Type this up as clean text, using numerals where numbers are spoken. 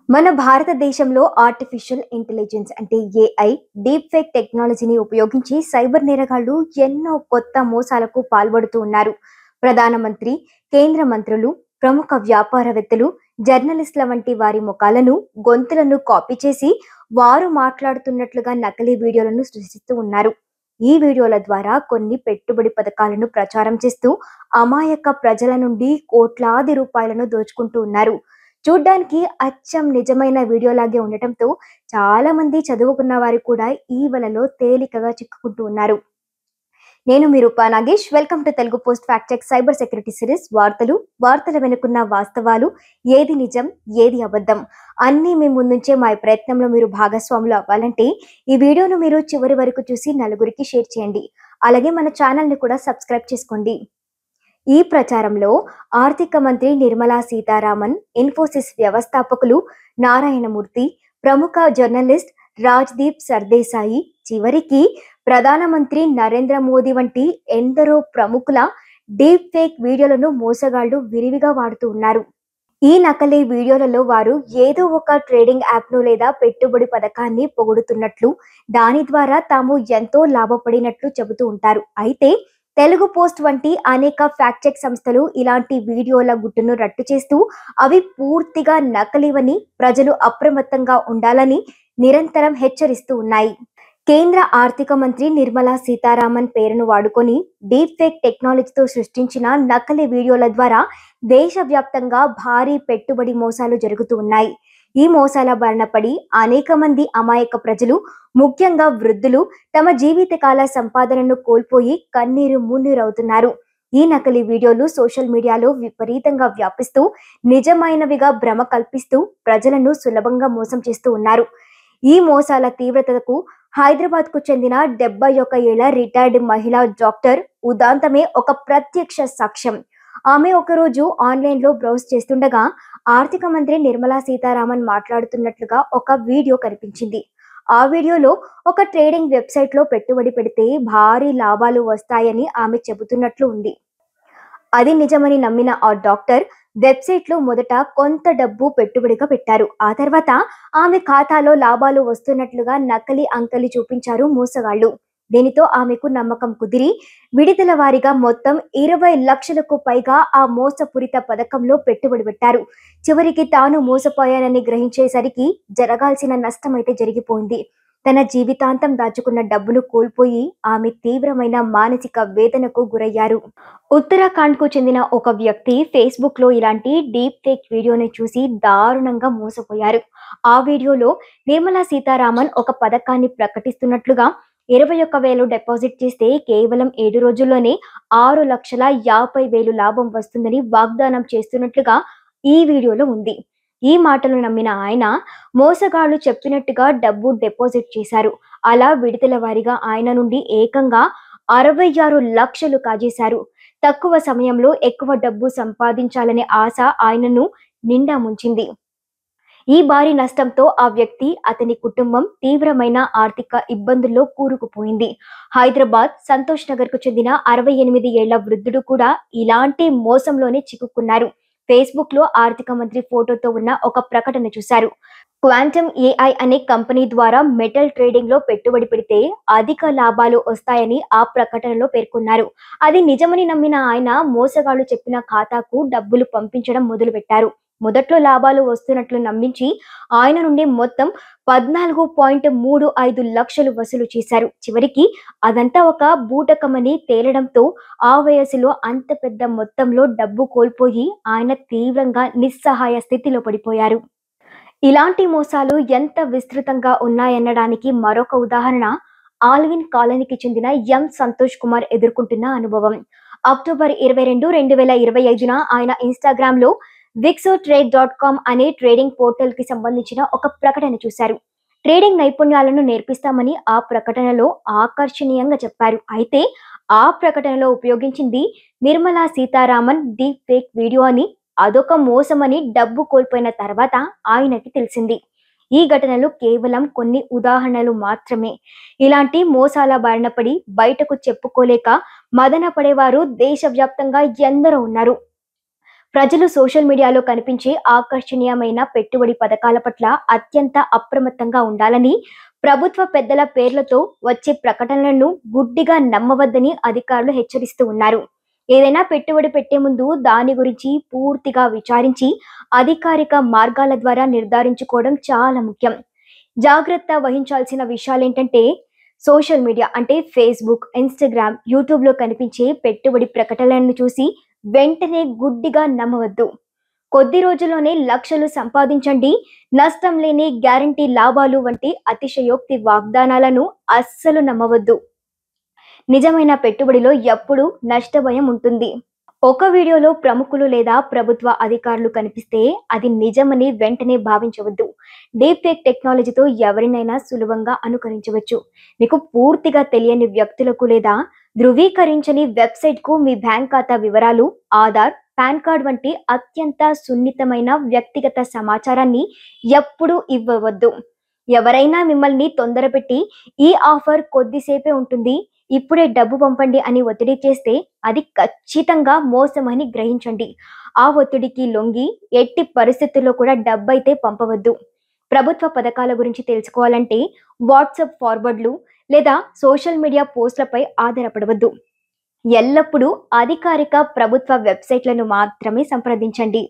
మన భారతదేశంలో artificial intelligence అంటే ఏఐ డీప్ ఫేక్ టెక్నాలజీని ఉపయోగించి సైబర్ నేరగాళ్లు ఎన్నో కొత్త మోసాలకు పాల్పడుతూ ఉన్నారు. ప్రధానమంత్రి, కేంద్ర మంత్రులు, ప్రముఖ వ్యాపారవేత్తలు, జర్నలిస్టుల వంటి వారి ముఖాలను, గొంతులను కాపీ చేసి వారు మాట్లాడుతున్నట్లుగా నకిలీ వీడియోలను సృష్టిస్తూ ఉన్నారు. ఈ వీడియోల ద్వారా కొన్ని పెట్టుబడి పథకాలను ప్రచారం చేస్తూ అమాయక ప్రజల నుండి కోట్లాది రూపాయలను దోచుకుంటూ ఉన్నారు. చూడ్డానికి అచ్చం నిజమైన వీడియోలాగే ఉండటంతో చాలా మంది చదువుకున్న వారు కూడా ఈ వలలో తేలికగా చిక్కుకుంటూ ఉన్నారు. నేను మీ Rupa Nagesh. Welcome to Telugu post fact check cyber security series. వార్తల వెనుకున్న వాస్తవాలు, ఏది నిజం, ఏది అబద్ధం అన్నీ మీ ముందుంచే మా ప్రయత్నంలో మీరు భాగస్వాములు అవ్వాలంటే ఈ వీడియోను మీరు చివరి వరకు చూసి నలుగురికి షేర్ చేయండి. అలాగే మన ఛానల్ని కూడా సబ్స్క్రైబ్ చేసుకోండి. ఈ ప్రచారంలో ఆర్థిక మంత్రి నిర్మలా సీతారామన్, ఇన్ఫోసిస్ వ్యవస్థాపకులు నారాయణమూర్తి, ప్రముఖ జర్నలిస్ట్ రాజ్దీప్ సర్దేశాయి, చివరికి ప్రధానమంత్రి నరేంద్ర మోదీ వంటి ఎందరో ప్రముఖుల డీప్ ఫేక్ వీడియోలను మోసగాళ్లు విరివిగా వాడుతూ ఉన్నారు. ఈ నకిలీ వీడియోలలో వారు ఏదో ఒక ట్రేడింగ్ యాప్ను లేదా పెట్టుబడి పథకాన్ని పొగుడుతున్నట్లు, దాని ద్వారా తాము ఎంతో లాభపడినట్లు చెబుతూ ఉంటారు. అయితే తెలుగు పోస్ట్ వంటి అనేక ఫ్యాక్ట్ చెక్ సంస్థలు ఇలాంటి వీడియోల గుట్టును రట్టు చేస్తూ అవి పూర్తిగా నకిలీవని, ప్రజలు అప్రమత్తంగా ఉండాలని నిరంతరం హెచ్చరిస్తూ ఉన్నాయి. కేంద్ర ఆర్థిక మంత్రి నిర్మలా సీతారామన్ పేరును వాడుకొని డీప్ ఫేక్ టెక్నాలజీతో సృష్టించిన నకిలీ వీడియోల ద్వారా దేశవ్యాప్తంగా భారీ పెట్టుబడి మోసాలు జరుగుతూ ఉన్నాయి. ఈ మోసాల బారిన పడి అనేక మంది అమాయక ప్రజలు, ముఖ్యంగా వృద్ధులు, తమ జీవితకాల సంపాదనను కోల్పోయి కన్నీరు మున్నీరవుతున్నారు. ఈ నకిలీ వీడియోలు సోషల్ మీడియాలో విపరీతంగా వ్యాపిస్తూ నిజమైనవిగా భ్రమ కల్పిస్తూ ప్రజలను సులభంగా మోసం చేస్తూ ఉన్నారు. ఈ మోసాల తీవ్రతకు హైదరాబాద్కు చెందిన 71 ఏళ్ల రిటైర్డ్ మహిళా డాక్టర్ ఉదాంతమే ఒక ప్రత్యక్ష సాక్ష్యం. ఆమె ఒకరోజు ఆన్లైన్లో బ్రౌజ్ చేస్తుండగా ఆర్థిక మంత్రి నిర్మలా సీతారామన్ మాట్లాడుతున్నట్లుగా ఒక వీడియో కనిపించింది. ఆ వీడియోలో ఒక ట్రేడింగ్ వెబ్సైట్లో పెట్టుబడి పెడితే భారీ లాభాలు వస్తాయని ఆమె చెబుతున్నట్లు ఉంది. అది నిజమని నమ్మిన ఆ డాక్టర్ వెబ్సైట్లో మొదట కొంత డబ్బు పెట్టుబడిగా పెట్టారు. ఆ తర్వాత ఆమె ఖాతాలో లాభాలు వస్తున్నట్లుగా నకిలీ అంకెలు చూపించారు మోసగాళ్లు. దీనితో ఆమెకు నమ్మకం కుదిరి విడతల వారీగా మొత్తం 20 లక్షలకు పైగా ఆ మోసపూరిత పథకంలో పెట్టుబడి పెట్టారు. చివరికి తాను మోసపోయానని గ్రహించేసరికి జరగాల్సిన నష్టమైతే జరిగిపోయింది. తన జీవితాంతం దాచుకున్న డబ్బును కోల్పోయి ఆమె తీవ్రమైన మానసిక వేదనకు గురయ్యారు. ఉత్తరాఖండ్కు చెందిన ఒక వ్యక్తి ఫేస్బుక్లో ఇలాంటి డీప్ ఫేక్ వీడియోని చూసి దారుణంగా మోసపోయారు. ఆ వీడియోలో నిర్మలా సీతారామన్ ఒక పథకాన్ని ప్రకటిస్తున్నట్లుగా 21,000 డిపాజిట్ చేస్తే కేవలం 7 రోజుల్లోనే 6,50,000 లాభం వస్తుందని వాగ్దానం చేస్తున్నట్లుగా ఈ వీడియోలో ఉంది. ఈ మాటలు నమ్మిన ఆయన మోసగాళ్లు చెప్పినట్టుగా డబ్బు డిపాజిట్ చేశారు. అలా విడతల వారీగా ఆయన నుండి ఏకంగా 66 లక్షలు కాజేశారు. తక్కువ సమయంలో ఎక్కువ డబ్బు సంపాదించాలనే ఆశ ఆయనను నిండా ముంచింది. ఈ భారీ నష్టంతో ఆ వ్యక్తి, అతని కుటుంబం తీవ్రమైన ఆర్థిక ఇబ్బందుల్లో కూరుకుపోయింది. హైదరాబాద్ సంతోష్ నగర్ కు చెందిన 68 ఏళ్ల వృద్ధుడు కూడా ఇలాంటి మోసంలోనే చిక్కుకున్నారు. ఫేస్బుక్ లో ఆర్థిక మంత్రి ఫోటోతో ఉన్న ఒక ప్రకటన చూశారు. క్వాంటమ్ ఏఐ అనే కంపెనీ ద్వారా మెటల్ ట్రేడింగ్ లో పెట్టుబడి పెడితే అధిక లాభాలు వస్తాయని ఆ ప్రకటనలో పేర్కొన్నారు. అది నిజమని నమ్మిన ఆయన మోసగాళ్లు చెప్పిన ఖాతాకు డబ్బులు పంపించడం మొదలుపెట్టారు. మొదట్లో లాభాలు వస్తున్నట్లు నమ్మించి ఆయన నుండి మొత్తం 14.35 లక్షలు వసూలు చేశారు. చివరికి అదంతా ఒక బూటకమని తేలడంతో ఆ వయసులో అంత పెద్ద మొత్తంలో డబ్బు కోల్పోయి ఆయన తీవ్రంగా నిస్సహాయ స్థితిలో పడిపోయారు. ఇలాంటి మోసాలు ఎంత విస్తృతంగా ఉన్నాయనడానికి మరొక ఉదాహరణ ఆల్విన్ కాలనీకి చెందిన ఎం సంతోష్ కుమార్ ఎదుర్కొంటున్న అనుభవం. అక్టోబర్ 22, 2025న ఆయన ఇన్స్టాగ్రామ్ లో wixotrade.com అనే ట్రేడింగ్ పోర్టల్ కి సంబంధించిన ఒక ప్రకటన చూశారు. ట్రేడింగ్ నైపుణ్యాలను నేర్పిస్తామని ఆ ప్రకటనలో ఆకర్షణీయంగా చెప్పారు. అయితే ఆ ప్రకటనలో ఉపయోగించింది Nirmala Sitharaman deep fake video అని, అదొక మోసమని డబ్బు కోల్పోయిన తర్వాత ఆయనకి తెలిసింది. ఈ ఘటనలు కేవలం కొన్ని ఉదాహరణలు మాత్రమే. ఇలాంటి మోసాల బారిన పడి బయటకు చెప్పుకోలేక మదన పడేవారు దేశవ్యాప్తంగా ఎందరో ఉన్నారు. ప్రజలు సోషల్ మీడియాలో కనిపించే ఆకర్షణీయమైన పెట్టుబడి పథకాల పట్ల అత్యంత అప్రమత్తంగా ఉండాలని, ప్రభుత్వ పెద్దల పేర్లతో వచ్చే ప్రకటనలను గుడ్డిగా నమ్మవద్దని అధికారులు హెచ్చరిస్తూ ఉన్నారు. ఏదైనా పెట్టుబడి పెట్టే ముందు దాని గురించి పూర్తిగా విచారించి అధికారిక మార్గాల ద్వారా నిర్ధారించుకోవడం చాలా ముఖ్యం. జాగ్రత్త వహించాల్సిన విషయాలేంటంటే, సోషల్ మీడియా అంటే ఫేస్‌బుక్, ఇన్‌స్టాగ్రామ్, యూట్యూబ్‌లో కనిపించే పెట్టుబడి ప్రకటనలను చూసి వెంటనే గుడ్డిగా నమ్మవద్దు. కొద్ది రోజుల్లోనే లక్షలు సంపాదించండి, నష్టం లేని గ్యారంటీ లాభాలు వంటి అతిశయోక్తి వాగ్దానాలను అస్సలు నమ్మవద్దు. నిజమైన పెట్టుబడిలో ఎప్పుడూ నష్టభయం ఉంటుంది. ఒక వీడియోలో ప్రముఖులు లేదా ప్రభుత్వ అధికారులు కనిపిస్తే అది నిజమని వెంటనే భావించవద్దు. డీప్ ఫేక్ టెక్నాలజీతో ఎవరినైనా సులభంగా అనుకరించవచ్చు. మీకు పూర్తిగా తెలియని వ్యక్తులకు లేదా ధృవీకరించని వెబ్సైట్కు మీ బ్యాంక్ ఖాతా వివరాలు, ఆధార్, పాన్ కార్డ్ వంటి అత్యంత సున్నితమైన వ్యక్తిగత సమాచారాన్ని ఎప్పుడూ ఇవ్వవద్దు. ఎవరైనా మిమ్మల్ని తొందరపెట్టి ఈ ఆఫర్ కొద్దిసేపే ఉంటుంది, ఇప్పుడే డబ్బు పంపండి అని ఒత్తిడి చేస్తే అది ఖచ్చితంగా మోసమని గ్రహించండి. ఆ ఒత్తిడికి లొంగి ఎట్టి పరిస్థితుల్లో కూడా డబ్బైతే పంపవద్దు. ప్రభుత్వ పథకాల గురించి తెలుసుకోవాలంటే వాట్సాప్ ఫార్వర్డ్లు లేదా సోషల్ మీడియా పోస్టులపై ఆధారపడవద్దు. ఎల్లప్పుడూ అధికారిక ప్రభుత్వ వెబ్సైట్లను మాత్రమే సంప్రదించండి.